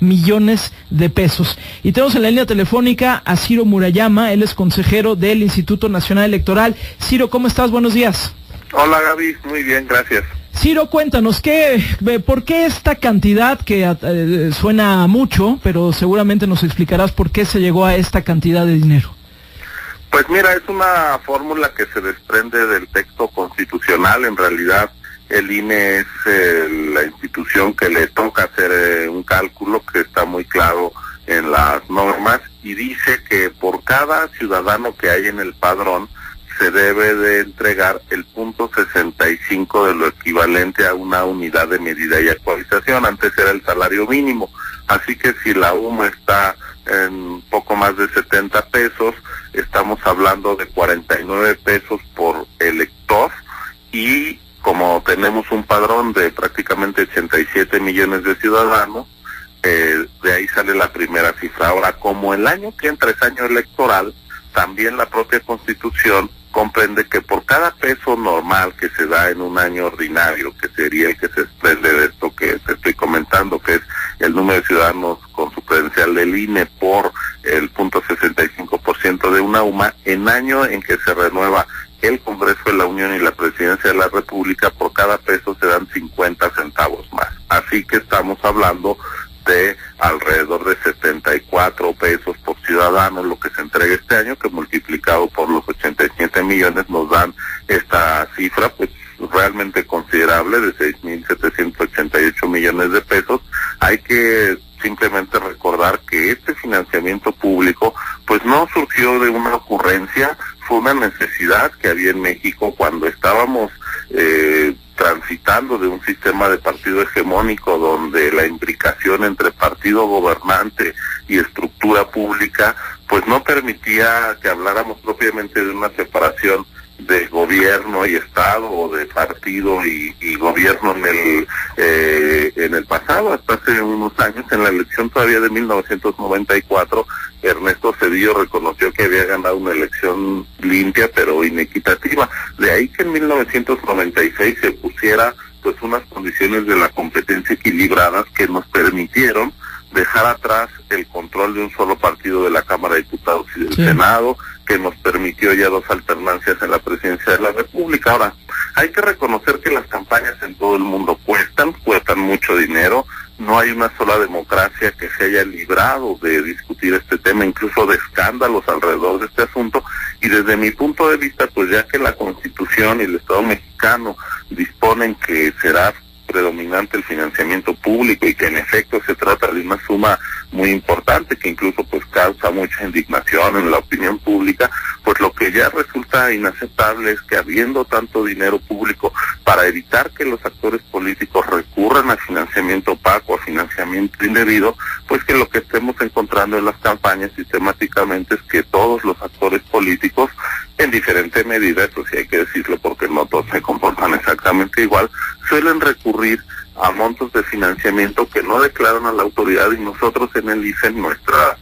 millones de pesos. Y tenemos en la línea telefónica a Ciro Murayama, él es consejero del Instituto Nacional Electoral. Ciro, ¿cómo estás? Buenos días. Hola Gaby, muy bien, gracias. Ciro, cuéntanos, ¿por qué esta cantidad que suena mucho, pero seguramente nos explicarás por qué se llegó a esta cantidad de dinero? Pues mira, es una fórmula que se desprende del texto constitucional. En realidad el INE es la institución que le toca hacer un cálculo que está muy claro en las normas y dice que por cada ciudadano que hay en el padrón se debe de entregar el 0.65 de lo equivalente a una unidad de medida y actualización. Antes era el salario mínimo, así que si la UMA está en poco más de 70 pesos, estamos hablando de 49 pesos por elector, y como tenemos un padrón de prácticamente 87 millones de ciudadanos, de ahí sale la primera cifra. Ahora, como el año que entra es año electoral, también la propia Constitución comprende que por cada peso normal que se da en un año ordinario, que sería el que se desprende de esto que te estoy comentando, que es el número de ciudadanos con su credencial del INE por el 0.65% de una UMA, en año en que se renueva el Congreso de la Unión y la Presidencia de la República, por cada peso se dan 50 centavos más. Así que estamos hablando de alrededor de 74 pesos por ciudadano lo que se entrega este año, que multiplicado por los 87 millones nos dan esta cifra pues realmente considerable de 6.788 millones de pesos. Hay que simplemente recordar que este financiamiento público pues no surgió de una ocurrencia, fue una necesidad que había en México cuando estábamos transitando de un sistema de partido hegemónico donde la imbricación entre partido gobernante y estructura pública pues no permitía que habláramos propiamente de una separación de gobierno y Estado, o de partido y gobierno en el pasado. Hasta hace unos años, en la elección todavía de 1994, Ernesto Zedillo reconoció que había ganado una elección limpia pero inequitativa. De ahí que en 1996 se pusiera pues unas condiciones de la competencia equilibradas que nos permitieron dejar atrás el control de un solo partido de la Cámara de Diputados y del Senado, que nos permitió ya dos alternancias en la presidencia de la República. Ahora, hay que reconocer que las campañas en todo el mundo cuestan mucho dinero. No hay una sola democracia que se haya librado de discutir este tema, incluso de escándalos alrededor de este asunto. Y desde mi punto de vista, pues ya que la Constitución y el Estado mexicano disponen que será predominante el financiamiento público y que en efecto se trata de una suma muy importante que incluso pues causa mucha indignación en la opinión pública, pues lo que ya resulta inaceptable es que habiendo tanto dinero público, para evitar que los actores políticos recurran a financiamiento opaco, a financiamiento indebido, pues que lo que estemos encontrando en las campañas sistemáticamente es que todos los actores políticos, en diferente medida, eso sí hay que decirlo porque no todos se comportan exactamente igual, suelen recurrir a montos de financiamiento que no declaran a la autoridad, y nosotros en el IFE, en nuestras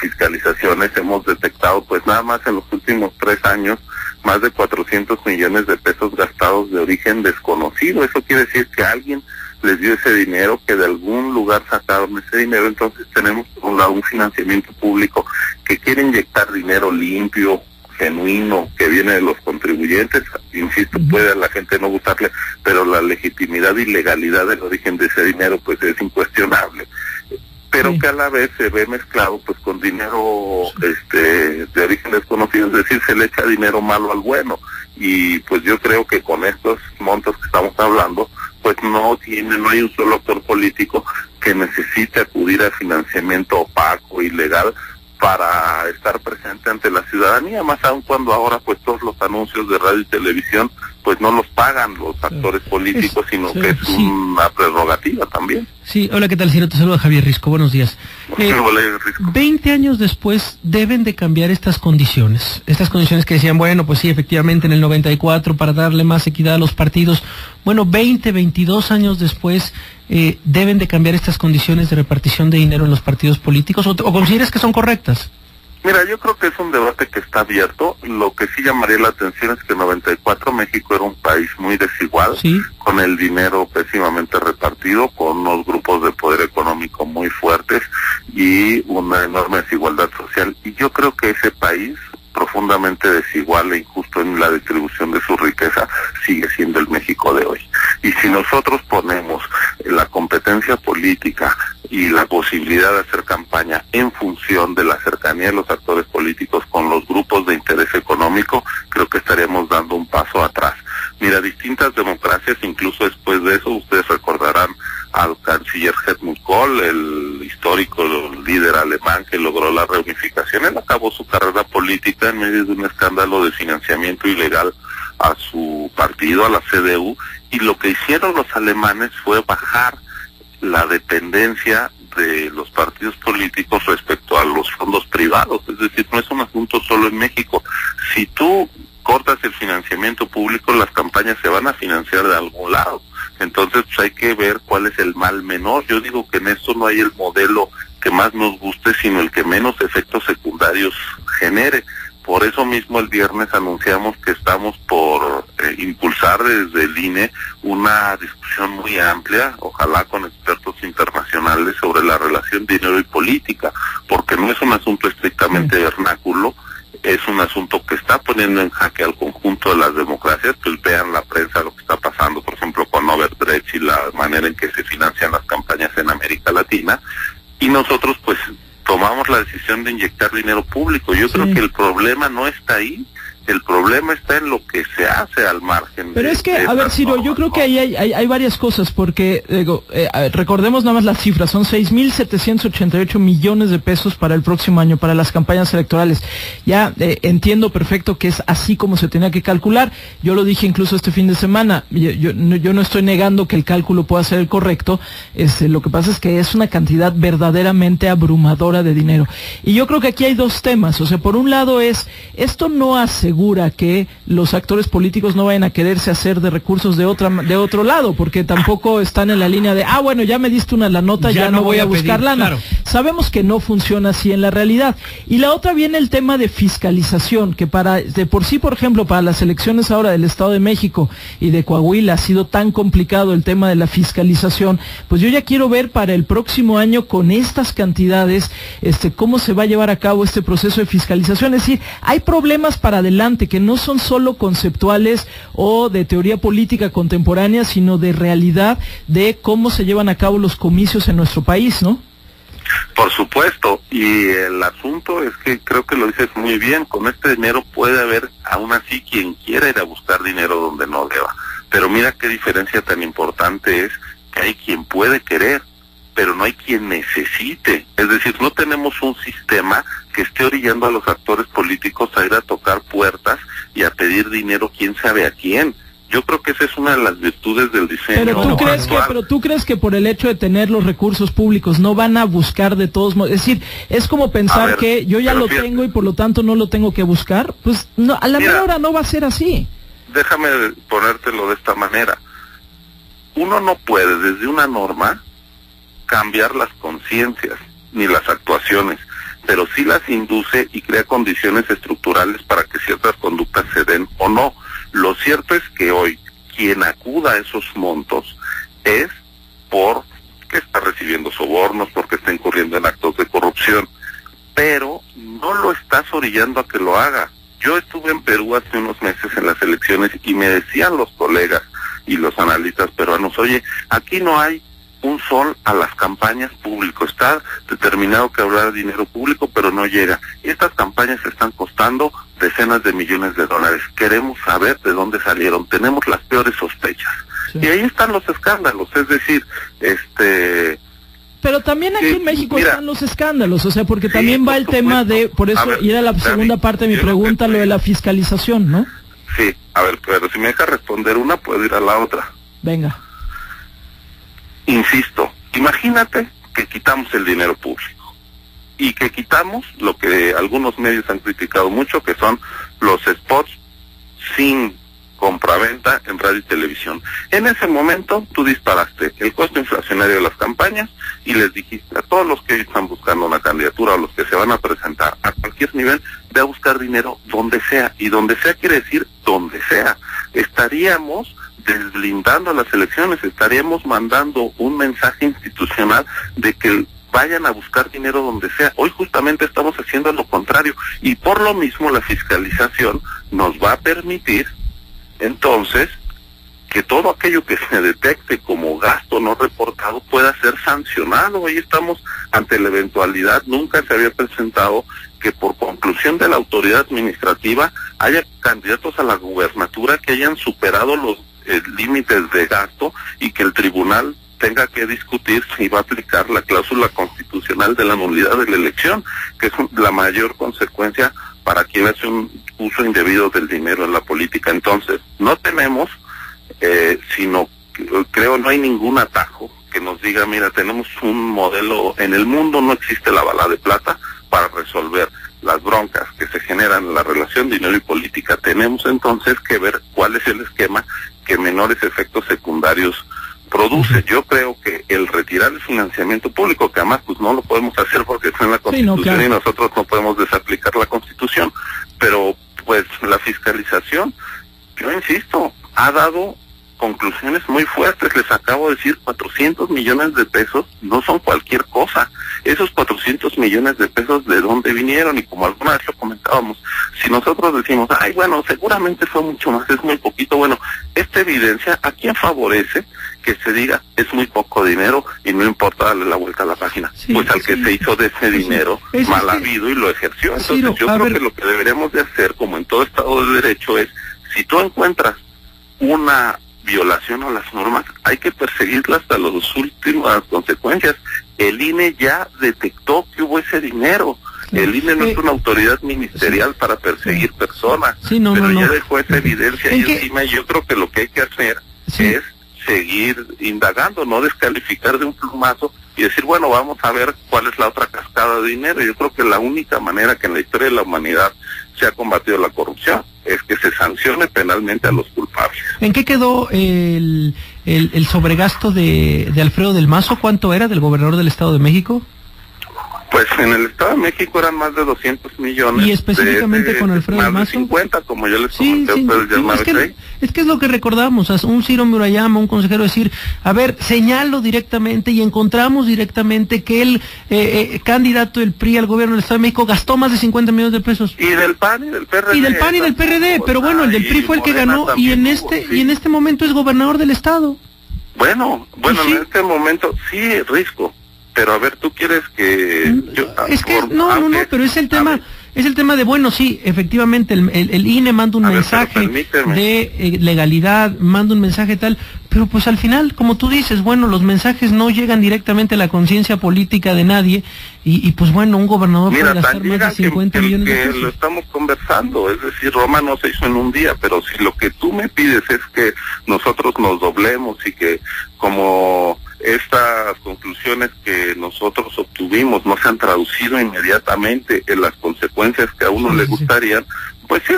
fiscalizaciones, hemos detectado pues nada más en los últimos 3 años más de 400 millones de pesos gastados de origen desconocido. Eso quiere decir que alguien les dio ese dinero, que de algún lugar sacaron ese dinero. Entonces tenemos por un lado un financiamiento público que quiere inyectar dinero limpio, genuino, que viene de los contribuyentes. Insisto, puede a la gente no gustarle, pero la legitimidad y legalidad del origen de ese dinero pues es incuestionable, pero que a la vez se ve mezclado pues con dinero de origen desconocido, es decir, se le echa dinero malo al bueno. Y pues yo creo que con estos montos que estamos hablando pues no hay un solo actor político que necesite acudir a financiamiento opaco, ilegal, para estar presente ante la ciudadanía, más aún cuando ahora pues todos los anuncios de radio y televisión pues no los pagan los actores políticos, sino que es una prerrogativa también. Sí, hola, ¿qué tal, Ciro? Te saluda Javier Risco, buenos días. Hola, Risco. 20 años después deben de cambiar estas condiciones que decían, bueno, pues sí, efectivamente en el 94 para darle más equidad a los partidos. Bueno, 22 años después deben de cambiar estas condiciones de repartición de dinero en los partidos políticos, o consideras que son correctas. Mira, yo creo que es un debate que está abierto. Lo que sí llamaría la atención es que en 94 México era un país muy desigual, con el dinero pésimamente repartido, con unos grupos de poder económico económico muy fuertes y una enorme desigualdad social. Y yo creo que ese país, profundamente desigual e injusto en la distribución de su riqueza, sigue siendo el México de hoy. Y si nosotros ponemos la competencia política y la posibilidad de hacer campaña en función de la cercanía de los actores políticos con los grupos de interés económico, creo que estaríamos dando un paso atrás. Mira, distintas democracias, incluso después de eso, ustedes recordarán al canciller Helmut Kohl, el histórico líder alemán que logró la reunificación. Él acabó su carrera política en medio de un escándalo de financiamiento ilegal a su partido, a la CDU, y lo que hicieron los alemanes fue bajar la dependencia de los partidos políticos respecto a los fondos privados. Es decir, no es un asunto solo en México. Si tú cortas el financiamiento público, las campañas se van a financiar de algún lado. Entonces, pues hay que ver cuál es el mal menor. Yo digo que en esto no hay el modelo que más nos guste, sino el que menos efectos secundarios genere. Por eso mismo el viernes anunciamos que estamos por impulsar desde el INE una discusión muy amplia, ojalá con expertos internacionales, sobre la relación dinero y política, porque no es un asunto estrictamente vernáculo, es un asunto que está poniendo en jaque al conjunto de las democracias. Pues vean la prensa lo que está pasando, por ejemplo, con Overdrecht y la manera en que se financian las campañas en América Latina, y nosotros pues tomamos la decisión de inyectar dinero público. Yo creo que el problema no está ahí, el problema está en lo que se hace al margen. Pero es que, a ver, Ciro, yo creo que ahí hay varias cosas, porque digo, recordemos nada más las cifras, son 6,788 millones de pesos para el próximo año, para las campañas electorales. Ya entiendo perfecto que es así como se tenía que calcular, yo lo dije incluso este fin de semana, yo no estoy negando que el cálculo pueda ser el correcto, lo que pasa es que es una cantidad verdaderamente abrumadora de dinero. Y yo creo que aquí hay dos temas, o sea, por un lado esto no asegura que los actores políticos no vayan a quererse hacer de recursos de otro lado, porque tampoco están en la línea de, bueno, ya me diste la nota, ya no voy a buscar pedir, lana. Claro. Sabemos que no funciona así en la realidad. Y la otra viene el tema de fiscalización, que de por sí, por ejemplo, para las elecciones ahora del Estado de México y de Coahuila ha sido tan complicado el tema de la fiscalización, pues yo ya quiero ver para el próximo año con estas cantidades, cómo se va a llevar a cabo este proceso de fiscalización. Es decir, hay problemas para adelante que no son solo conceptuales o de teoría política contemporánea, sino de realidad de cómo se llevan a cabo los comicios en nuestro país, ¿no? Por supuesto, y el asunto es que creo que lo dices muy bien, con este dinero puede haber aún así quien quiera ir a buscar dinero donde no deba, pero mira qué diferencia tan importante es que hay quien puede querer, pero no hay quien necesite. Es decir, no tenemos un sistema que esté orillando a los actores políticos a ir a tocar puertas y a pedir dinero quién sabe a quién. Yo creo que esa es una de las virtudes del diseño. Pero tú crees que por el hecho de tener los recursos públicos no van a buscar de todos modos, es decir, es como pensar que yo ya lo tengo y por lo tanto no lo tengo que buscar, pues no, a la mera hora no va a ser así. Déjame ponértelo de esta manera. Uno no puede desde una norma cambiar las conciencias ni las actuaciones, pero sí las induce y crea condiciones estructurales para que ciertas conductas se den o no. Lo cierto es que hoy quien acuda a esos montos es porque está recibiendo sobornos, porque está incurriendo en actos de corrupción, pero no lo estás orillando a que lo haga. Yo estuve en Perú hace unos meses en las elecciones y me decían los colegas y los analistas peruanos, oye, aquí no hay un sol a las campañas públicas, está determinado que habrá dinero público, pero no llega. Y estas campañas están costando decenas de millones de dólares. Queremos saber de dónde salieron, tenemos las peores sospechas. Sí. Y ahí están los escándalos, es decir, Pero también aquí en México están los escándalos, o sea, porque también va el tema de, por eso, y era la segunda parte de mi pregunta, lo de la fiscalización, ¿no? Sí, a ver, pero si me deja responder una, puedo ir a la otra. Venga. Insisto, imagínate que quitamos el dinero público y que quitamos lo que algunos medios han criticado mucho, que son los spots sin compraventa en radio y televisión. En ese momento tú disparaste el costo inflacionario de las campañas y les dijiste a todos los que hoy están buscando una candidatura o los que se van a presentar a cualquier nivel, ve a buscar dinero donde sea, y donde sea quiere decir donde sea. Estaríamos desblindando las elecciones, estaríamos mandando un mensaje institucional de que vayan a buscar dinero donde sea. Hoy justamente estamos haciendo lo contrario, y por lo mismo la fiscalización nos va a permitir entonces que todo aquello que se detecte como gasto no reportado pueda ser sancionado. Hoy estamos ante la eventualidad, nunca se había presentado que por conclusión de la autoridad administrativa haya candidatos a la gubernatura que hayan superado los límites de gasto y que el tribunal tenga que discutir si va a aplicar la cláusula constitucional de la nulidad de la elección, que es la mayor consecuencia para quien hace un uso indebido del dinero en la política. Entonces, no tenemos, sino creo no hay ningún atajo que nos diga, mira, tenemos un modelo, en el mundo no existe la bala de plata para resolver las broncas que se generan en la relación dinero y política. Tenemos entonces que ver cuál es el esquema que menores efectos secundarios produce. Yo creo que el retirar el financiamiento público, que además pues no lo podemos hacer porque está en la Constitución, sí, no, claro, y nosotros no podemos desaplicar la Constitución, pero pues la fiscalización, yo insisto, ha dado conclusiones muy fuertes. Les acabo de decir, 400 millones de pesos no son cualquier cosa. Esos 400 millones de pesos, ¿de dónde vinieron? Y como alguna vez lo comentábamos, si nosotros decimos, ay, bueno, seguramente fue mucho más, es muy poquito, bueno, esta evidencia, ¿a quién favorece que se diga, es muy poco dinero y no importa darle la vuelta a la página? Sí, pues al que se hizo de ese dinero mal habido y lo ejerció. Entonces yo creo que lo que deberíamos de hacer, como en todo Estado de Derecho, es, si tú encuentras una violación a las normas, hay que perseguirla hasta las últimas consecuencias. El INE ya detectó que hubo ese dinero. El INE no es una autoridad ministerial para perseguir personas, pero ya dejó esa evidencia ahí encima, y yo creo que lo que hay que hacer es seguir indagando, no descalificar de un plumazo y decir, bueno, vamos a ver cuál es la otra cascada de dinero. Yo creo que la única manera que en la historia de la humanidad se ha combatido la corrupción es que se sancione penalmente a los culpables. ¿En qué quedó el sobregasto de Alfredo del Mazo? ¿Cuánto era, del gobernador del Estado de México? Pues en el Estado de México eran más de 200 millones. ¿Y específicamente con Alfredo del Mazo? Más de 50, como yo les comenté, es que es lo que recordamos, un Ciro Murayama, un consejero, decir, a ver, señalo directamente y encontramos directamente que el candidato del PRI al gobierno del Estado de México gastó más de 50 millones de pesos. Y del PAN y del PRD. Y del PAN y del PRD, pero bueno, el del PRI fue el que ganó y en este momento es gobernador del Estado. Bueno, en este momento sí, Risco. Pero a ver, tú quieres que pero es el tema de, bueno, sí, efectivamente el INE manda un mensaje de legalidad, manda un mensaje tal, pero pues al final, como tú dices, bueno, los mensajes no llegan directamente a la conciencia política de nadie y pues bueno, un gobernador puede gastar más de 50 millones de pesos. Lo estamos conversando, es decir, Roma no se hizo en un día, pero si lo que tú me pides es que nosotros nos doblemos y que como estas conclusiones que nosotros obtuvimos no se han traducido inmediatamente en las consecuencias que a uno le gustarían, pues sí,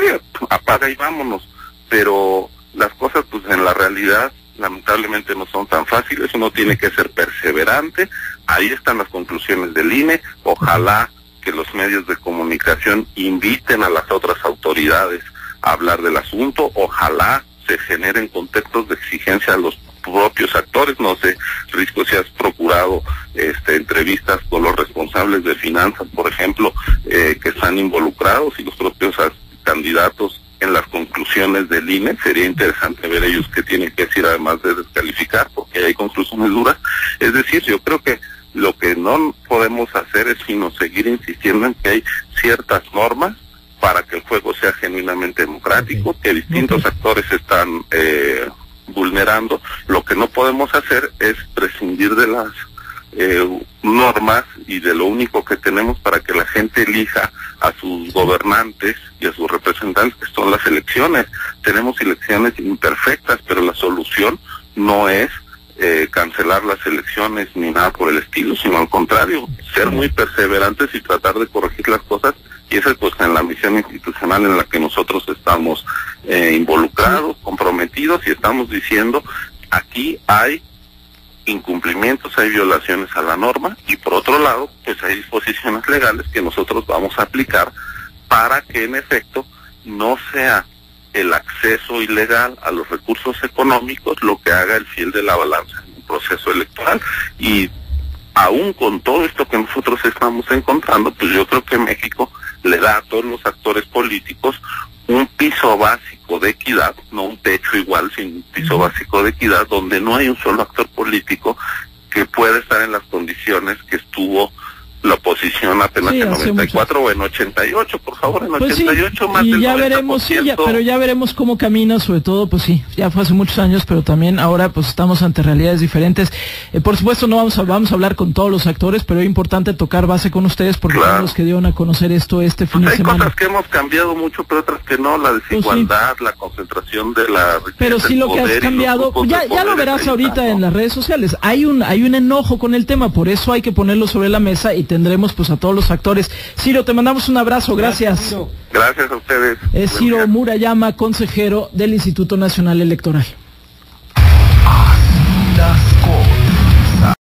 apaga y vámonos. Pero las cosas pues en la realidad lamentablemente no son tan fáciles, uno tiene que ser perseverante. Ahí están las conclusiones del INE, ojalá que los medios de comunicación inviten a las otras autoridades a hablar del asunto, ojalá se generen contextos de exigencia a los propios actores. No sé, Risco, si has procurado entrevistas con los responsables de finanzas, por ejemplo, que están involucrados, y los propios candidatos en las conclusiones del INE. Sería interesante ver ellos qué tienen que decir, además de descalificar, porque hay conclusiones duras. Es decir, yo creo que lo que no podemos hacer es sino seguir insistiendo en que hay ciertas normas para que el juego sea genuinamente democrático, que distintos actores están vulnerando. Lo que no podemos hacer es prescindir de las normas y de lo único que tenemos para que la gente elija a sus gobernantes y a sus representantes, que son las elecciones. Tenemos elecciones imperfectas, pero la solución no es cancelar las elecciones ni nada por el estilo, sino al contrario, ser muy perseverantes y tratar de corregir las cosas. Y esa es pues en la misión institucional en la que nosotros estamos involucrados, comprometidos, y estamos diciendo, aquí hay incumplimientos, hay violaciones a la norma, y por otro lado, pues hay disposiciones legales que nosotros vamos a aplicar para que en efecto no sea el acceso ilegal a los recursos económicos lo que haga el fiel de la balanza en un proceso electoral. Y aún con todo esto que nosotros estamos encontrando, pues yo creo que México le da a todos los actores políticos un piso básico de equidad, no un techo igual, sino un piso básico de equidad, donde no hay un solo actor político que pueda estar en las condiciones que estuvo la oposición apenas en 94 o en 88, por favor, en 88 más del 90%. Ya veremos, pero ya veremos cómo camina, sobre todo, pues sí, ya fue hace muchos años, pero también ahora pues estamos ante realidades diferentes. Por supuesto no vamos a hablar con todos los actores, pero es importante tocar base con ustedes porque son los que dieron a conocer esto este fin de semana. Hay cosas que hemos cambiado mucho, pero otras que no, la desigualdad, la concentración de la riqueza, pero sí lo que has cambiado, ya lo verás ahorita en las redes sociales, hay un enojo con el tema, por eso hay que ponerlo sobre la mesa y tendremos pues a todos los actores. Ciro, te mandamos un abrazo, gracias. Gracias a ustedes. Es Ciro Murayama, consejero del Instituto Nacional Electoral.